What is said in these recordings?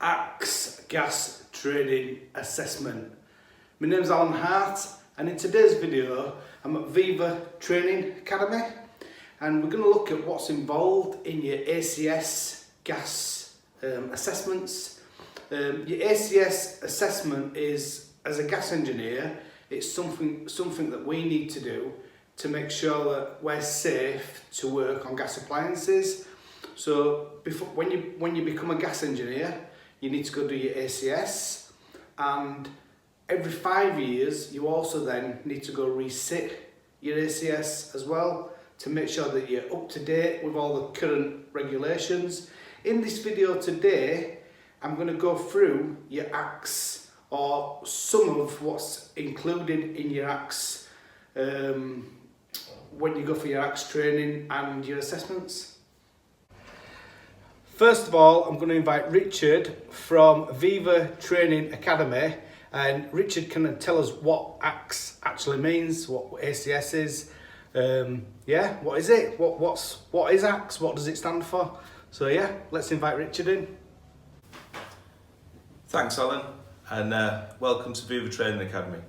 ACS Gas Training Assessment. My name's Allen Hart, and in today's video I'm at Viva Training Academy, and we're going to look at what's involved in your ACS Gas Assessments. Your ACS assessment is, as a gas engineer, it's something that we need to do to make sure that we're safe to work on gas appliances. So when you become a gas engineer, you need to go do your ACS, and every 5 years you also then need to go resit your ACS as well to make sure that you're up to date with all the current regulations. In this video today, I'm going to go through your ACS, or some of what's included in your ACS when you go for your ACS training and your assessments. First of all, I'm going to invite Richard from Viva Training Academy, and Richard can tell us what ACS actually means, what ACS is. What is it? What is ACS? What does it stand for? So yeah, let's invite Richard in. Thanks, Alan, and welcome to Viva Training Academy.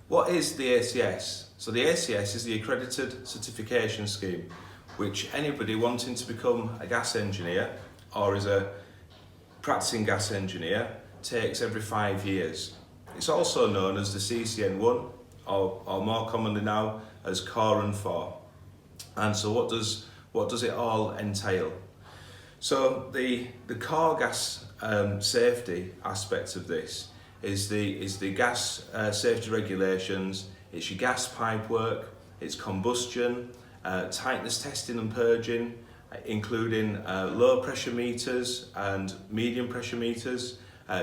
What is the ACS? So the ACS is the Accredited Certification Scheme, which anybody wanting to become a gas engineer or is a practicing gas engineer takes every 5 years. It's also known as the CCN1, or more commonly now as Core and 4. And so what does it all entail? So the core gas safety aspect of this is the gas safety regulations. It's your gas pipe work, it's combustion, tightness testing and purging, including low pressure meters and medium pressure meters,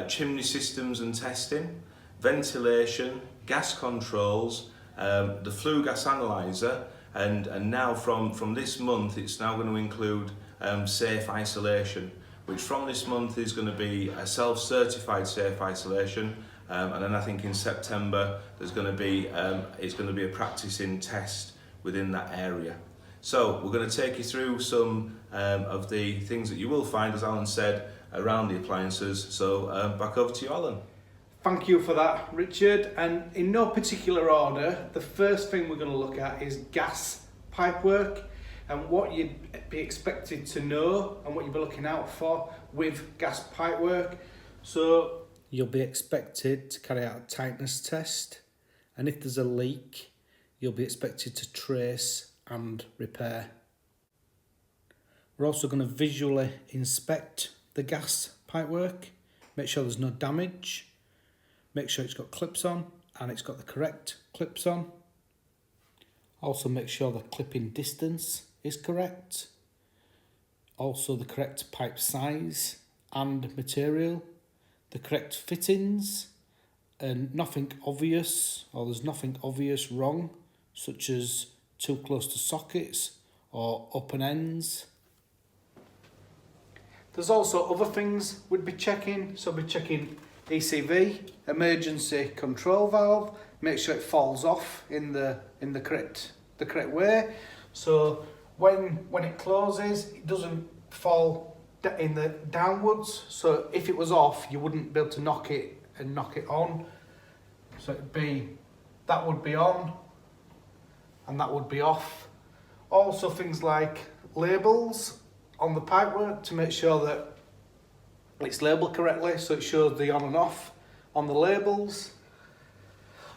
chimney systems and testing, ventilation, gas controls, the flue gas analyzer, and now from this month it's now going to include safe isolation, which from this month is going to be a self-certified safe isolation, and then I think in September there's going to be it's going to be a practicing test within that area. So we're going to take you through some of the things that you will find, as Alan said, around the appliances. So back over to you, Alan. Thank you for that, Richard. And in no particular order, the first thing we're going to look at is gas pipework and what you'd be expected to know and what you'd be looking out for with gas pipework. So you'll be expected to carry out a tightness test, and if there's a leak, you'll be expected to trace and repair. We're also going to visually inspect the gas pipework, make sure there's no damage, make sure it's got clips on and it's got the correct clips on. Also make sure the clipping distance is correct. Also the correct pipe size and material, the correct fittings, and nothing obvious, or there's nothing obvious wrong, such as too close to sockets or open ends. There's also other things we'd be checking. So we'd be checking ECV, emergency control valve, make sure it falls off in the correct way. So when it closes, it doesn't fall in the downwards. So if it was off, you wouldn't be able to knock it on. So that would be on, and that would be off. Also things like labels on the pipework to make sure that it's labelled correctly, so it shows the on and off on the labels.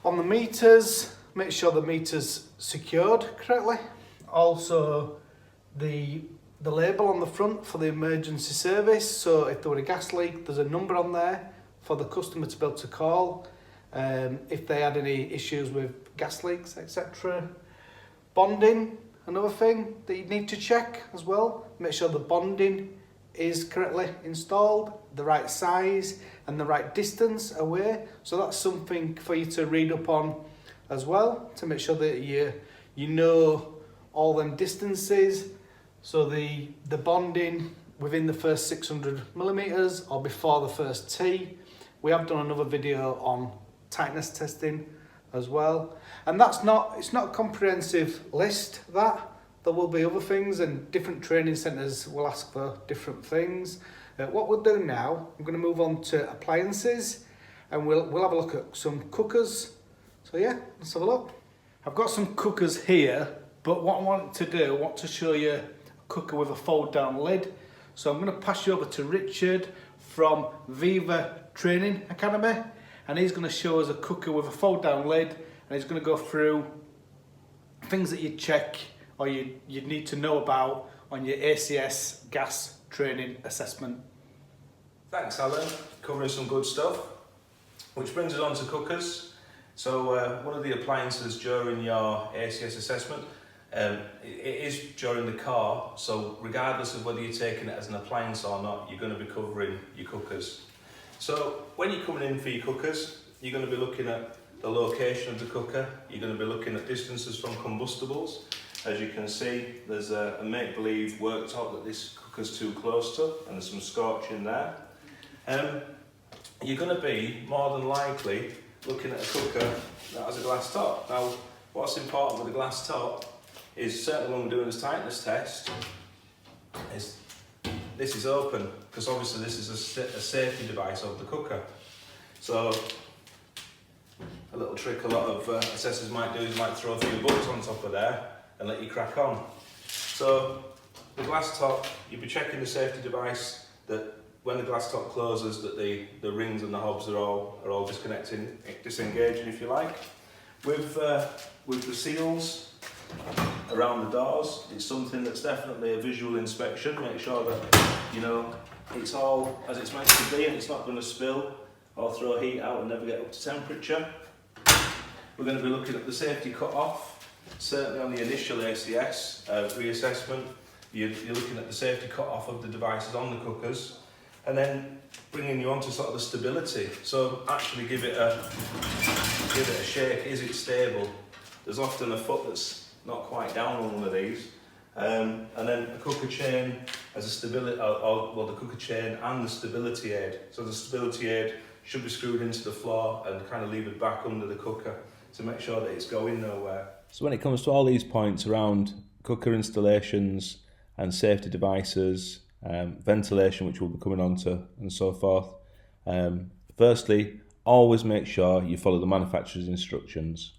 On the meters, make sure the meter's secured correctly. Also the label on the front for the emergency service, so if there were a gas leak, there's a number on there for the customer to be able to call if they had any issues with gas leaks, etc. Bonding, another thing that you need to check as well. Make sure the bonding is correctly installed, the right size and the right distance away. So that's something for you to read up on as well, to make sure that you know all them distances. So the bonding within the first 600 millimeters or before the first T. We have done another video on tightness testing as well, and it's not a comprehensive list. That there will be other things, and different training centres will ask for different things. What we'll do now, I'm going to move on to appliances, and we'll have a look at some cookers. So yeah, let's have a look. I've got some cookers here, but what I want to do, I want to show you a cooker with a fold down lid. So I'm going to pass you over to Richard from Viva Training Academy, and he's going to show us a cooker with a fold down lid, and he's going to go through things that you check or you'd need to know about on your ACS Gas Training Assessment. Thanks, Alan. Covering some good stuff. Which brings us on to cookers. So one of the appliances during your ACS assessment, it is during the car, so regardless of whether you're taking it as an appliance or not, you're going to be covering your cookers. So when you're coming in for your cookers, you're going to be looking at the location of the cooker, you're going to be looking at distances from combustibles. As you can see, there's a make-believe worktop that this cooker's too close to, and there's some scorch in there. You're going to be, more than likely, looking at a cooker that has a glass top. Now, what's important with a glass top is, certainly when we're doing this tightness test, is this is open, because obviously this is a safety device of the cooker. So, a little trick a lot of assessors might do is might throw a few books on top of there and let you crack on. So, the glass top, you'll be checking the safety device that when the glass top closes, that the rings and the hobs are all disengaging, if you like. With the seals around the doors, it's something that's definitely a visual inspection. Make sure that it's all as it's meant to be and it's not going to spill or throw heat out and never get up to temperature. We're going to be looking at the safety cut-off. Certainly on the initial ACS reassessment, you're looking at the safety cut-off of the devices on the cookers, and then bringing you on to sort of the stability. So actually give it a shake. Is it stable? There's often a foot that's not quite down on one of these, and then a cooker chain as a stability, the cooker chain and the stability aid. So the stability aid should be screwed into the floor and kind of levered back under the cooker to make sure that it's going nowhere. So when it comes to all these points around cooker installations and safety devices, ventilation, which we'll be coming on to, and so forth. Firstly, always make sure you follow the manufacturer's instructions.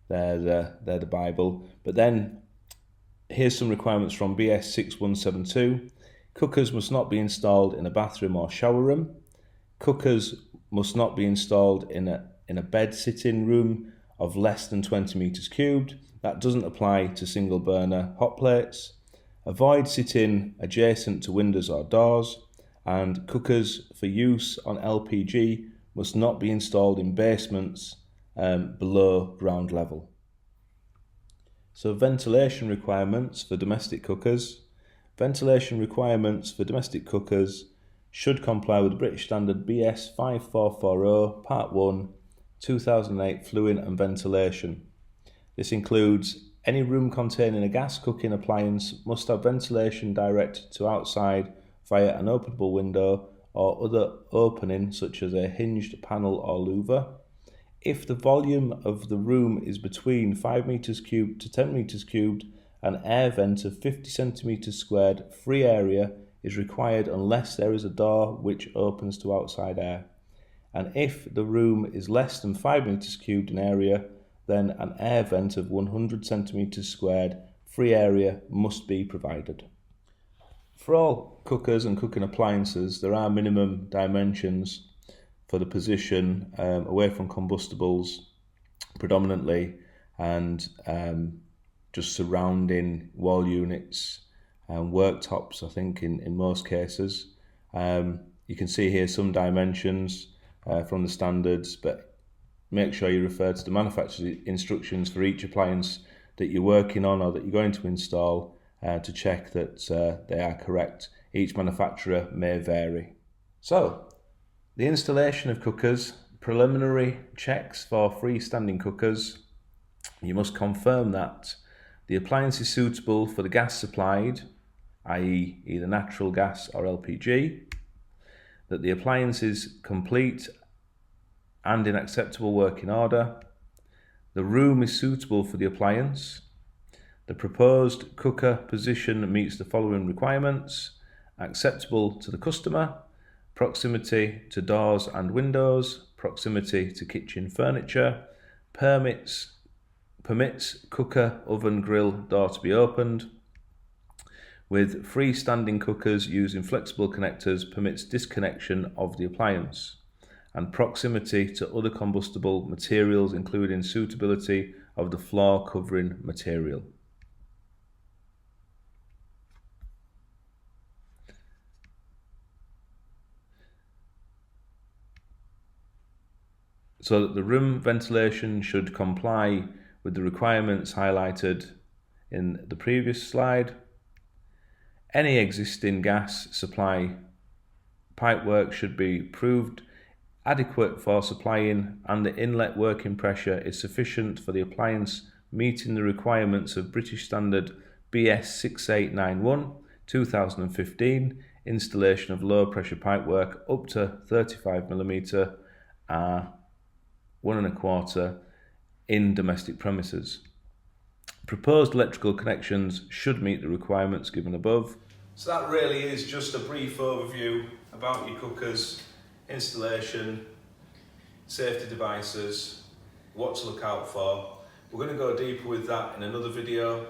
They're the Bible. But then, here's some requirements from BS 6172. Cookers must not be installed in a bathroom or shower room. Cookers must not be installed in a bed sitting room of less than 20 metres cubed. That doesn't apply to single burner hot plates. Avoid sitting adjacent to windows or doors, and cookers for use on LPG must not be installed in basements below ground level. So ventilation requirements for domestic cookers. Ventilation requirements for domestic cookers should comply with the British Standard BS 5440 Part 1 2008 Fluid and Ventilation. This includes any room containing a gas cooking appliance must have ventilation direct to outside via an openable window or other opening such as a hinged panel or louver. If the volume of the room is between 5 metres cubed to 10 metres cubed, an air vent of 50 centimetres squared free area is required unless there is a door which opens to outside air. And if the room is less than 5 metres cubed in area, then an air vent of 100 centimetres squared free area must be provided. For all cookers and cooking appliances, there are minimum dimensions for the position away from combustibles predominantly, and just surrounding wall units and worktops, I think, in most cases. You can see here some dimensions from the standards, but make sure you refer to the manufacturer's instructions for each appliance that you're working on or that you're going to install to check that they are correct. Each manufacturer may vary. So, the installation of cookers, preliminary checks for freestanding cookers. You must confirm that the appliance is suitable for the gas supplied, i.e. either natural gas or LPG, that the appliance is complete and in acceptable working order, the room is suitable for the appliance, the proposed cooker position meets the following requirements, acceptable to the customer, proximity to doors and windows, proximity to kitchen furniture, permits cooker, oven, grill door to be opened, with freestanding cookers using flexible connectors permits disconnection of the appliance, and proximity to other combustible materials including suitability of the floor covering material. So that the room ventilation should comply with the requirements highlighted in the previous slide. Any existing gas supply pipework should be proved adequate for supplying, and the inlet working pressure is sufficient for the appliance meeting the requirements of British Standard BS 6891 2015 installation of low pressure pipework up to 35mm R 1¼ in domestic premises. Proposed electrical connections should meet the requirements given above. So that really is just a brief overview about your cookers, installation, safety devices, what to look out for. We're going to go deeper with that in another video.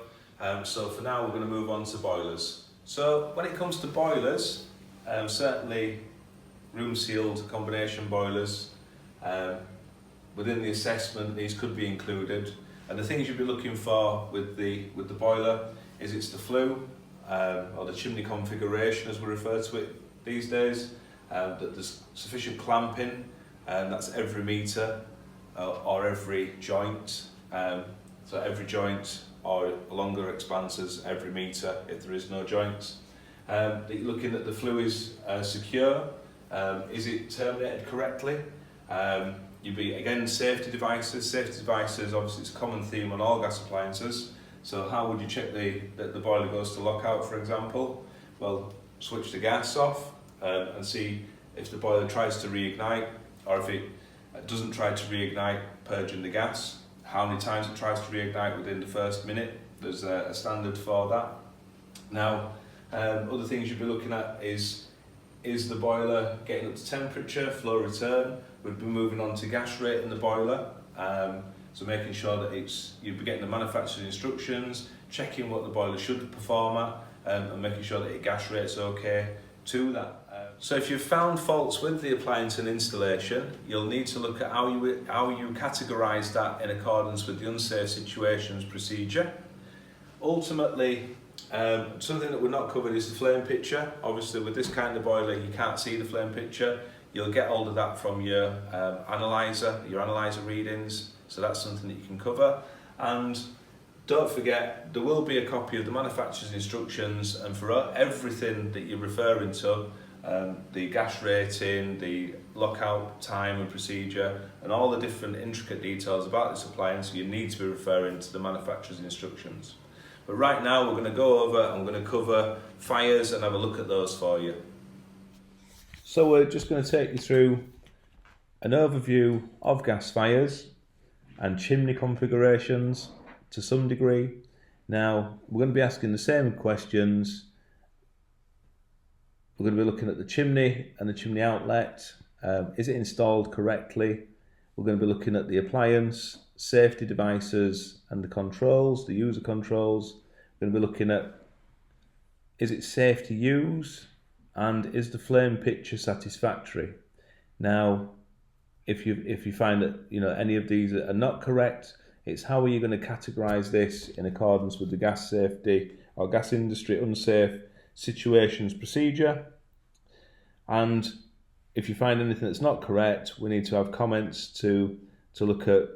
So for now we're going to move on to boilers. So when it comes to boilers, certainly room sealed combination boilers, within the assessment these could be included, and the things you'll be looking for with the boiler is it's the flue or the chimney configuration as we refer to it these days, that there's sufficient clamping, and that's every metre or every joint, so every joint or longer expanses every metre if there is no joints. That you're looking at the flue is secure, is it terminated correctly? You'd be, again, safety devices. Safety devices, obviously it's a common theme on all gas appliances. So how would you check that the boiler goes to lockout, for example? Well, switch the gas off and see if the boiler tries to reignite, or if it doesn't try to reignite, purging the gas. How many times it tries to reignite within the first minute. There's a standard for that. Now, other things you'd be looking at is the boiler getting up to temperature, flow return. We'd be moving on to gas rate in the boiler, so making sure that you'd be getting the manufacturer's instructions, checking what the boiler should perform at, and making sure that your gas rate's okay to that. So if you've found faults with the appliance and installation, you'll need to look at how you categorise that in accordance with the unsafe situations procedure. Ultimately, something that we're not covered is the flame picture. Obviously with this kind of boiler you can't see the flame picture. You'll get hold of that from your analyzer readings, so that's something that you can cover. And don't forget, there will be a copy of the manufacturer's instructions, and for everything that you're referring to, the gas rating, the lockout time and procedure, and all the different intricate details about this appliance, you need to be referring to the manufacturer's instructions. But right now we're going to go over and we're going to cover fires and have a look at those for you. So we're just going to take you through an overview of gas fires and chimney configurations to some degree. Now we're going to be asking the same questions. We're going to be looking at the chimney and the chimney outlet. Is it installed correctly? We're going to be looking at the appliance, safety devices and the controls, the user controls. We're going to be looking at, is it safe to use? And is the flame picture satisfactory? Now, if you find that any of these are not correct, it's how are you going to categorise this in accordance with the gas safety or gas industry unsafe situations procedure. And if you find anything that's not correct, we need to have comments to look at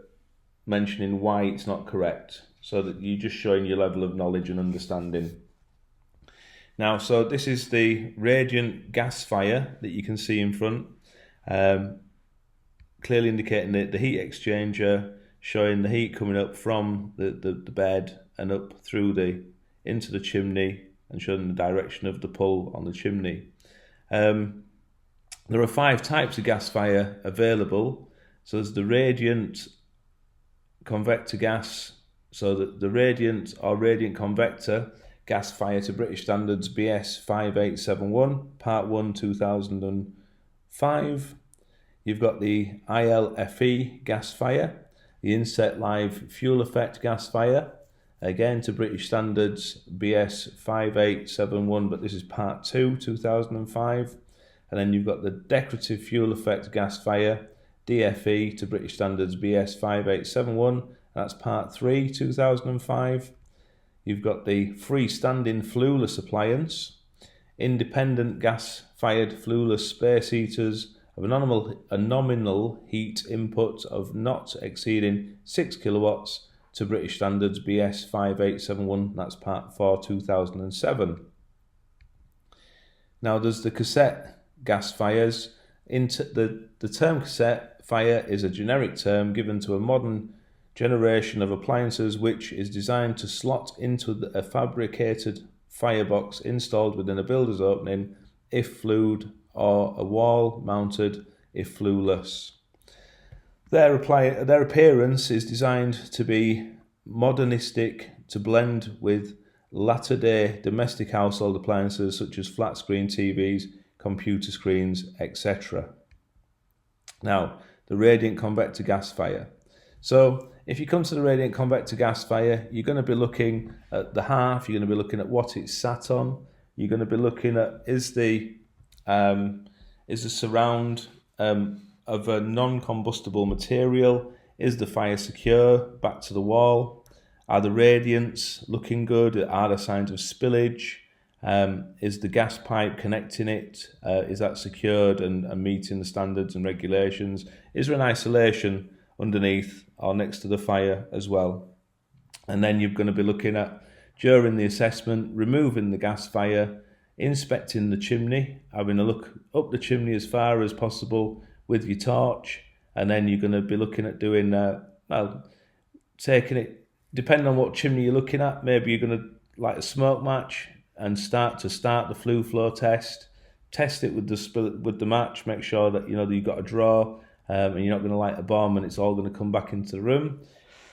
mentioning why it's not correct, so that you're just showing your level of knowledge and understanding. Now, so this is the radiant gas fire that you can see in front, clearly indicating the heat exchanger, showing the heat coming up from the bed and up through into the chimney, and showing the direction of the pull on the chimney. There are 5 types of gas fire available. So there's the radiant convector gas. So the radiant or radiant convector gas fire to British standards BS 5871, Part 1 2005. You've got the ILFE gas fire, the inset live fuel effect gas fire, again to British standards BS 5871, but this is Part 2 2005. And then you've got the decorative fuel effect gas fire, DFE to British standards BS 5871, that's Part 3 2005. You've got the freestanding flueless appliance, independent gas-fired flueless space heaters of a nominal heat input of not exceeding 6 kilowatts to British standards BS 5871, that's Part 4 2007. Now there's the cassette gas fires. The term cassette fire is a generic term given to a modern generation of appliances which is designed to slot into a fabricated firebox installed within a builder's opening if flued, or a wall mounted if flueless. Their appearance is designed to be modernistic, to blend with latter-day domestic household appliances such as flat screen TVs, computer screens, etc. Now, the radiant convector gas fire. So if you come to the radiant convector gas fire, you're going to be looking at the half, you're going to be looking at what it's sat on, you're going to be looking at is the surround of a non-combustible material, is the fire secure back to the wall, are the radiants looking good, are there signs of spillage, is the gas pipe connecting it, is that secured and meeting the standards and regulations, is there an isolation underneath or next to the fire as well. And then you're going to be looking at, during the assessment, removing the gas fire, inspecting the chimney, having a look up the chimney as far as possible with your torch, and then you're going to be looking at doing, taking it, depending on what chimney you're looking at, maybe you're going to light a smoke match and start the flue flow test it with the match, make sure that you've got a draw, and you're not going to light a bomb and it's all going to come back into the room.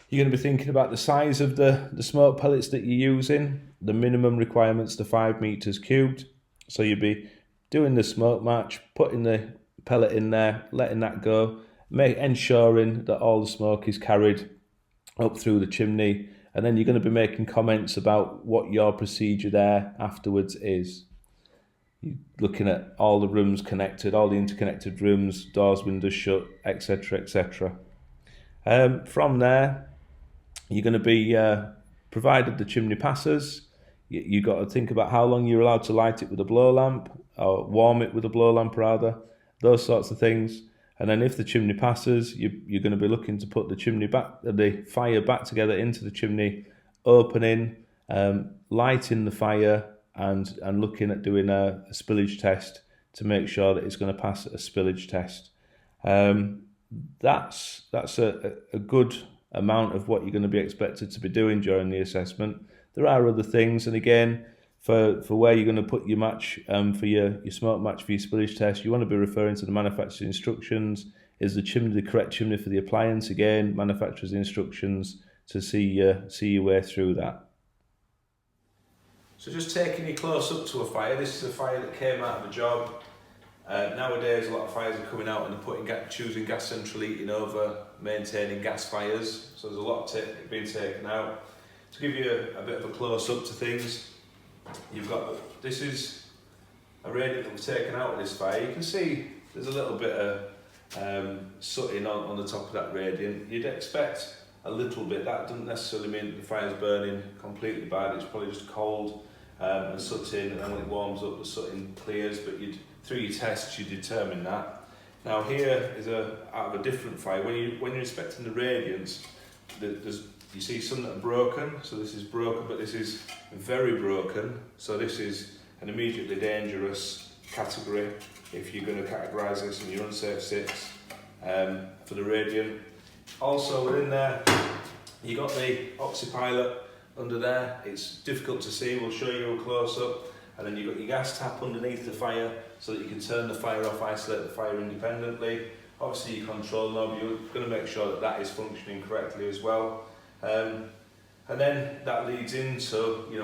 You're going to be thinking about the size of the smoke pellets that you're using, the minimum requirements to 5 meters cubed. So you'll be doing the smoke match, putting the pellet in there, letting that go, ensuring that all the smoke is carried up through the chimney, and then you're going to be making comments about what your procedure there afterwards is. You're looking at all the rooms connected, all the interconnected rooms, doors, windows shut, etc, etc. From there, you're going to be, provided the chimney passes, you've got to think about how long you're allowed to light it with a blow lamp, or warm it with a blow lamp rather, those sorts of things. And then if the chimney passes, you're going to be looking to put the fire back together into the chimney, opening, lighting the fire, and looking at doing a spillage test to make sure that it's going to pass a spillage test. That's a good amount of what you're going to be expected to be doing during the assessment. There are other things, and again, for where you're going to put your match, for your smoke match for your spillage test, you want to be referring to the manufacturer's instructions. Is the chimney the correct chimney for the appliance? Again, manufacturer's instructions to see your way through that. So just taking you close up to a fire, this is a fire that came out of a job. Nowadays a lot of fires are coming out and they're choosing gas central heating over maintaining gas fires, so there's a lot being taken out. To give you a bit of a close up to things, this is a radiant that was taken out of this fire. You can see there's a little bit of sooting on the top of that radiant. You'd expect a little bit, that doesn't necessarily mean the fire's burning completely bad, it's probably just cold and sooting, and then when it warms up the sooting clears, but through your tests you determine that. Now here is out of a different fire. When you're inspecting the radiants, you see some that are broken, so this is broken, but this is very broken, so this is an immediately dangerous category if you're going to categorise this in your unsafe 6 for the radiant. Also within there, you got the oxypilot under there. It's difficult to see, we'll show you a close up. And then you've got your gas tap underneath the fire so that you can turn the fire off, isolate the fire independently. Obviously your control knob, you're going to make sure that is functioning correctly as well. And then that leads into,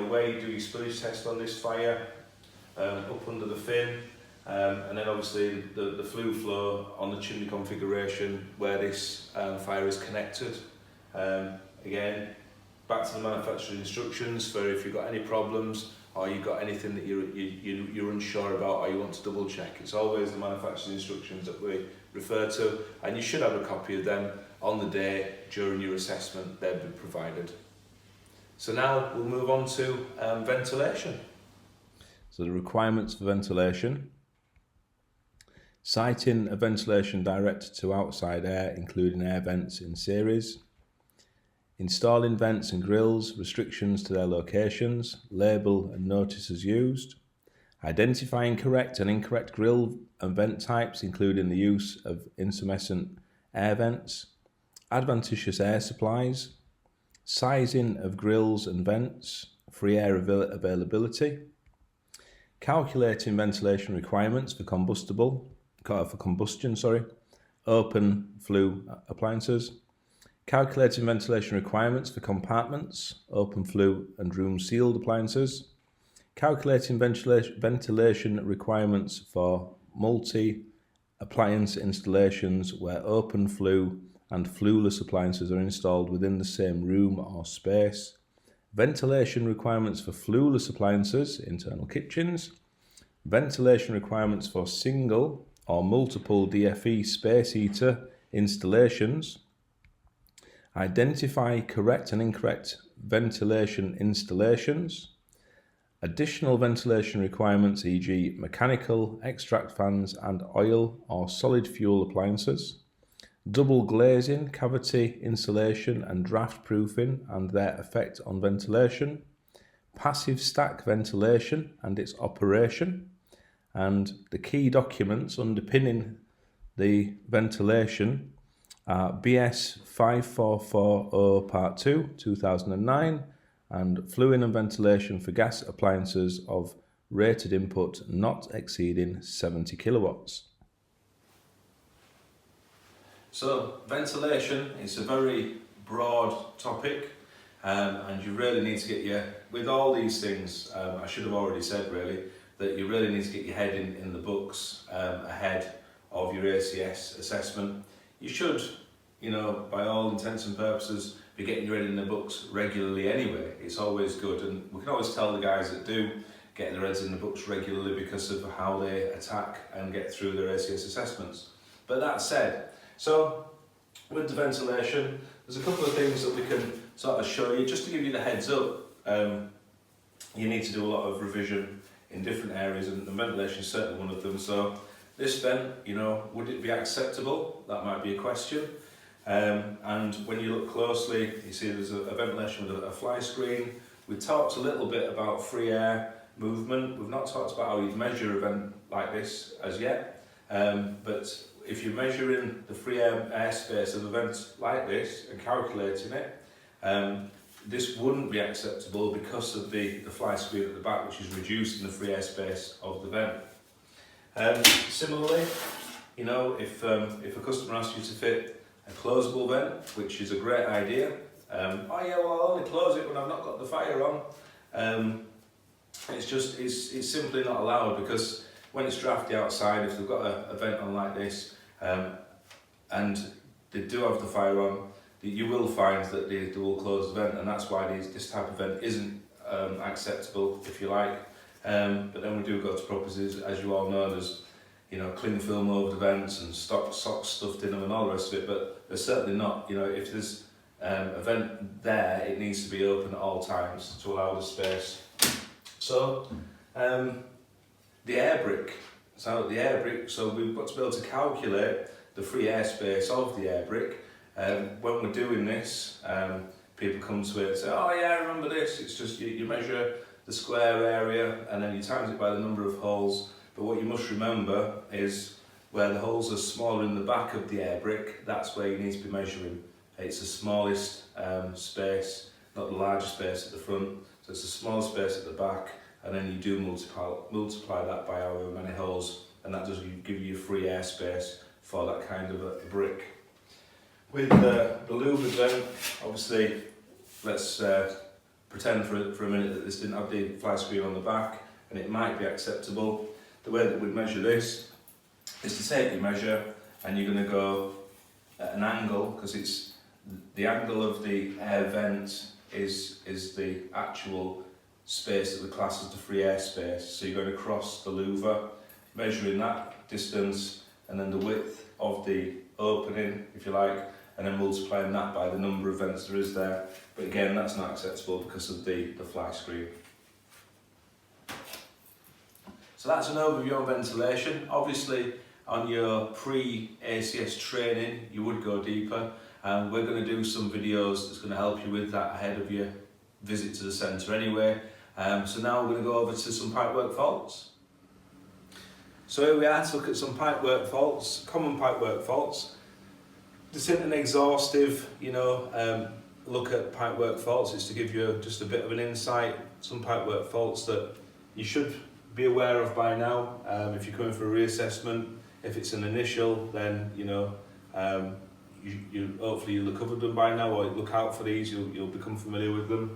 where you do your spillage test on this fire, up under the fin, and then obviously the flue flow on the chimney configuration where this fire is connected. Again, back to the manufacturer's instructions for if you've got any problems or you've got anything that you're unsure about or you want to double check. It's always the manufacturer's instructions that we refer to, and you should have a copy of them on the day during your assessment. They'll be provided. So now we'll move on to ventilation. So the requirements for ventilation: siting a ventilation direct to outside air, including air vents in series; installing vents and grills, restrictions to their locations, label and notices used; identifying correct and incorrect grill and vent types, including the use of intumescent air vents; adventitious air supplies; sizing of grills and vents; free air availability; calculating ventilation requirements for combustion, open flue appliances; calculating ventilation requirements for compartments, open flue and room sealed appliances; calculating ventilation requirements for multi-appliance installations where open flue and flueless appliances are installed within the same room or space; ventilation requirements for flueless appliances, internal kitchens; ventilation requirements for single or multiple DFE space heater installations; identify correct and incorrect ventilation installations; additional ventilation requirements, e.g. mechanical, extract fans and oil or solid fuel appliances; double glazing, cavity insulation and draft proofing and their effect on ventilation; passive stack ventilation and its operation; and the key documents underpinning the ventilation are BS 5440 Part 2, 2009, and fluing and ventilation for gas appliances of rated input not exceeding 70 kilowatts. So ventilation is a very broad topic, and you really need to get with all these things, I should have already said really, that you really need to get your head in the books ahead of your ACS assessment. You should, by all intents and purposes, be getting your head in the books regularly anyway. It's always good, and we can always tell the guys that do get their heads in the books regularly because of how they attack and get through their ACS assessments. But that said, so with the ventilation, there's a couple of things that we can sort of show you, just to give you the heads up. You need to do a lot of revision in different areas, and the ventilation is certainly one of them. So this vent, would it be acceptable? That might be a question. And when you look closely, you see there's a ventilation with a fly screen. We talked a little bit about free air movement. We've not talked about how you'd measure a vent like this as yet, but if you're measuring the free air space of a vent like this and calculating it, this wouldn't be acceptable because of the fly screen at the back, which is reducing the free air space of the vent. Similarly, if a customer asks you to fit a closable vent, which is a great idea, I'll only close it when I've not got the fire on. It's simply not allowed, because when it's drafty outside, if they've got a vent on like this, and they do have the fire on, you will find that they will close the vent, and that's why this type of vent isn't acceptable, if you like. But then we do go to properties, as you all know, there's cling film over the vents and socks stuffed in them and all the rest of it, but there's certainly not, if there's a vent there, it needs to be open at all times to allow the space. So the air brick. So we've got to be able to calculate the free air space of the air brick. When we're doing this, people come to it and say, oh yeah, I remember this. It's just you measure the square area and then you times it by the number of holes. But what you must remember is where the holes are smaller in the back of the air brick, that's where you need to be measuring. It's the smallest space, not the largest space at the front. So it's the small space at the back, and then you do multiply that by however many holes, and that does give you free air space for that kind of a brick. With the louvered vent, obviously let's pretend for a minute that this didn't have the fly screen on the back, and it might be acceptable. The way that we'd measure this is to take your measure, and you're going to go at an angle, because it's the angle of the air vent is the actual space that we class as the free air space. So you're going to cross the louver, measuring that distance, and then the width of the opening, if you like, and then multiplying that by the number of vents there is there. But again, that's not acceptable because of the fly screen. So that's an overview on ventilation. Obviously, on your pre-ACS training, you would go deeper, and we're going to do some videos that's going to help you with that ahead of your visit to the centre anyway. So now we're going to go over to some pipework faults. So here we are to look at some pipework faults, common pipework faults. This isn't an exhaustive, look at pipework faults. It's to give you just a bit of an insight. Some pipework faults that you should be aware of by now. If you're coming for a reassessment, if it's an initial, then you hopefully you'll have covered them by now, or look out for these. You'll become familiar with them.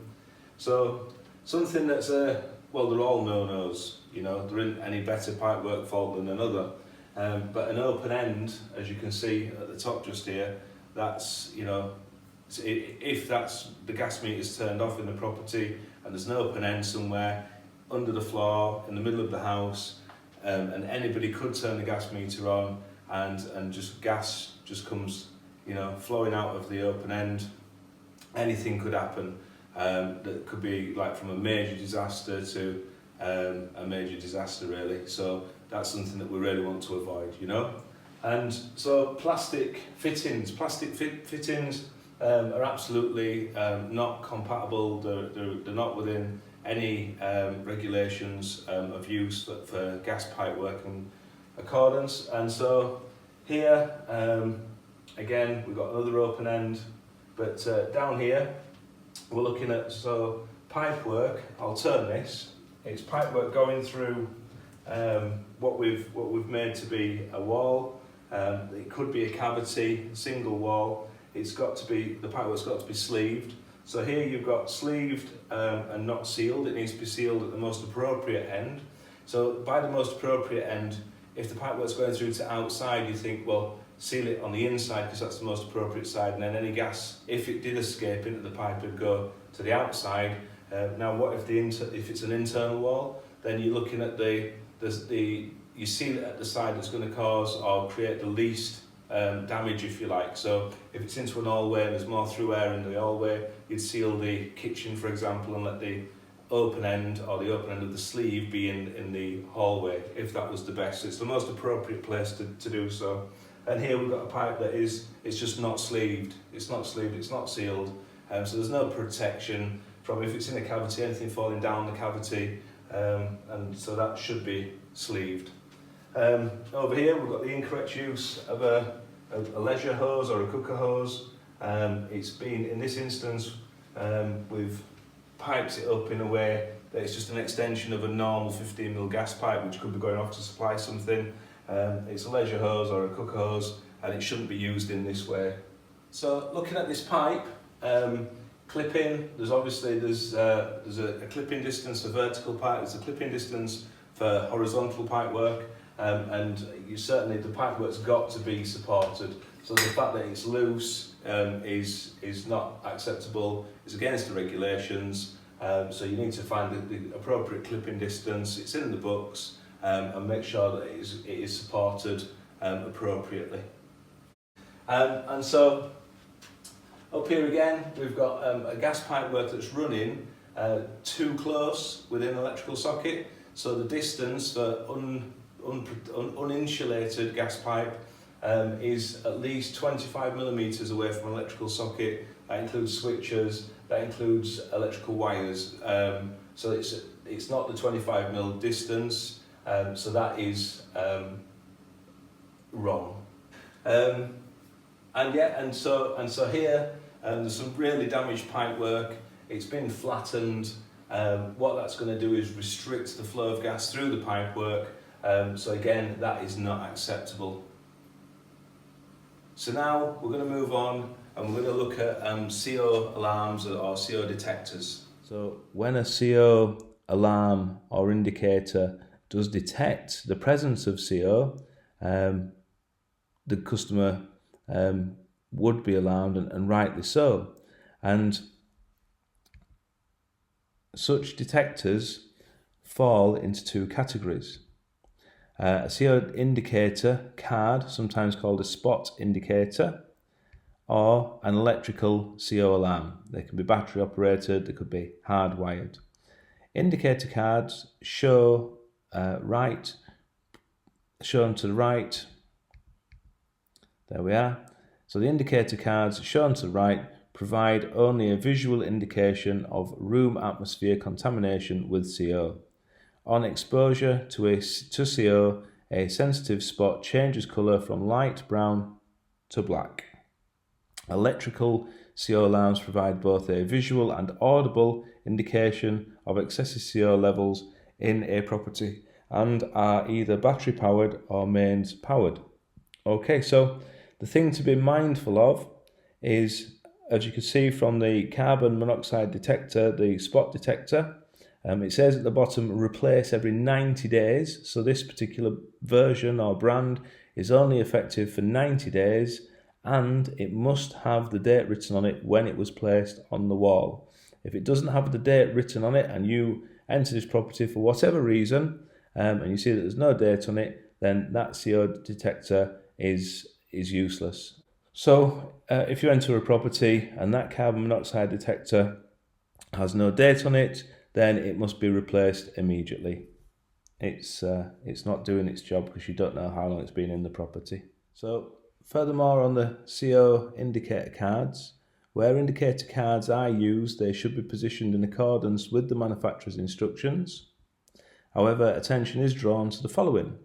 So something that's well, they're all no-nos. There isn't any better pipework fault than another. But an open end, as you can see at the top just here, that's if that's the gas meter's turned off in the property and there's an open end somewhere under the floor in the middle of the house, and anybody could turn the gas meter on and just gas just comes flowing out of the open end. Anything could happen. That could be like from a major disaster to a major disaster really. So that's something that we really want to avoid, And so plastic fittings are absolutely not compatible. They're not within any regulations of use for gas pipe work in accordance. And so here, again, we've got another open end, but down here, we're looking at pipe work. I'll turn this. It's pipe work going through what we've made to be a wall. It could be a cavity, single wall. The pipework's got to be sleeved. So here you've got sleeved and not sealed. It needs to be sealed at the most appropriate end. So by the most appropriate end, if the pipework's going through to outside, you think, well, seal it on the inside because that's the most appropriate side, and then any gas, if it did escape into the pipe, would go to the outside. Now, what if it's an internal wall? Then you're looking at you seal it at the side that's going to cause or create the least damage, if you like. So if it's into an hallway and there's more through air in the hallway, you'd seal the kitchen, for example, and let the open end or the open end of the sleeve be in the hallway, if that was the best. It's the most appropriate place to do so. And here we've got a pipe that it's just not sleeved. It's not sleeved, it's not sealed. So there's no protection from, if it's in a cavity, anything falling down the cavity. And so that should be sleeved. Over here we've got the incorrect use of a leisure hose or a cooker hose. It's been, in this instance, we've piped it up in a way that it's just an extension of a normal 15mm gas pipe, which could be going off to supply something. It's a leisure hose or a cooker hose, and it shouldn't be used in this way. So looking at this pipe, clipping, there's a clipping distance for vertical pipe, there's a clipping distance for horizontal pipe work, and the pipe work's got to be supported. So the fact that it's loose is not acceptable, it's against the regulations. So you need to find the appropriate clipping distance. It's in the books, and make sure that it is supported appropriately. And so up here again, we've got a gas pipe work that's running too close within an electrical socket. So the distance for uninsulated gas pipe is at least 25mm away from an electrical socket. That includes switches, that includes electrical wires. So it's not the 25mm distance, so that is wrong. And so here there's some really damaged pipe work. It's been flattened. What that's going to do is restrict the flow of gas through the pipe work. So again, that is not acceptable. So now we're going to move on and we're going to look at CO alarms or CO detectors. So when a CO alarm or indicator does detect the presence of CO, the customer would be alarmed, and rightly so. And such detectors fall into two categories. A CO indicator card, sometimes called a spot indicator, or an electrical CO alarm. They can be battery operated, they could be hardwired. Indicator cards shown to the right. There we are. So the indicator cards shown to the right provide only a visual indication of room atmosphere contamination with CO. On exposure to CO, a sensitive spot changes colour from light brown to black. Electrical CO alarms provide both a visual and audible indication of excessive CO levels in a property and are either battery powered or mains powered. Okay, so the thing to be mindful of is, as you can see from the carbon monoxide detector, the spot detector, it says at the bottom, replace every 90 days. So this particular version or brand is only effective for 90 days, and it must have the date written on it when it was placed on the wall. If it doesn't have the date written on it and you enter this property for whatever reason, and you see that there's no date on it, then that CO detector is useless. So if you enter a property and that carbon monoxide detector has no date on it, then it must be replaced immediately. It's not doing its job because you don't know how long it's been in the property. So furthermore, on the CO indicator cards, where indicator cards are used, they should be positioned in accordance with the manufacturer's instructions. However, attention is drawn to the following.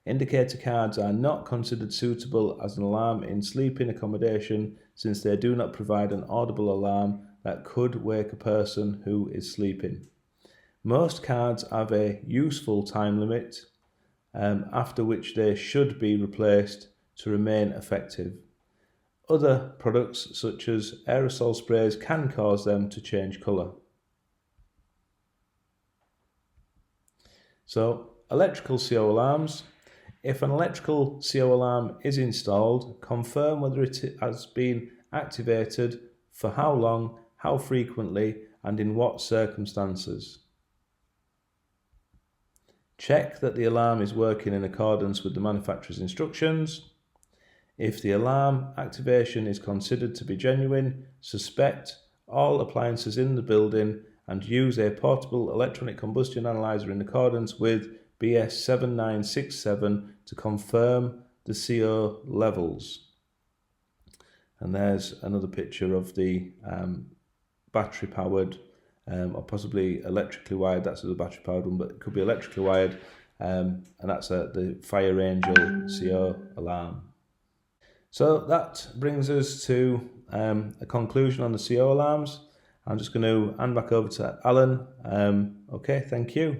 Indicator cards are not considered suitable as an alarm in sleeping accommodation, since they do not provide an audible alarm that could wake a person who is sleeping. Most cards have a useful time limit, after which they should be replaced to remain effective. Other products such as aerosol sprays can cause them to change colour. So, electrical CO alarms. If an electrical CO alarm is installed, confirm whether it has been activated, for how long, how frequently, and in what circumstances. Check that the alarm is working in accordance with the manufacturer's instructions. If the alarm activation is considered to be genuine, suspect all appliances in the building and use a portable electronic combustion analyzer in accordance with BS 7967 to confirm the CO levels. And there's another picture of the battery powered or possibly electrically wired. That's the battery powered one, but it could be electrically wired, and that's the Fire Angel CO alarm. So that brings us to a conclusion on the CO alarms. I'm just going to hand back over to Alan. Okay, thank you.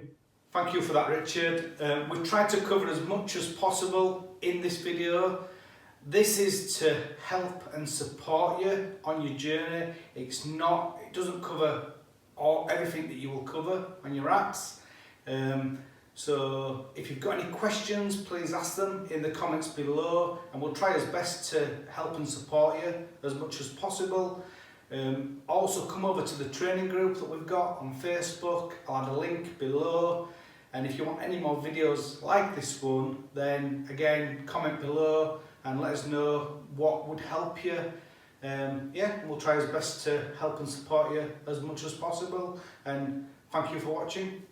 Thank you for that, Richard. We've tried to cover as much as possible in this video. This is to help and support you on your journey. It doesn't cover everything that you will cover on your apps. So if you've got any questions, please ask them in the comments below, and we'll try as best to help and support you as much as possible. Also come over to the training group that we've got on Facebook. I'll add a link below. And if you want any more videos like this one, then again, comment below and let us know what would help you. We'll try as best to help and support you as much as possible. And thank you for watching.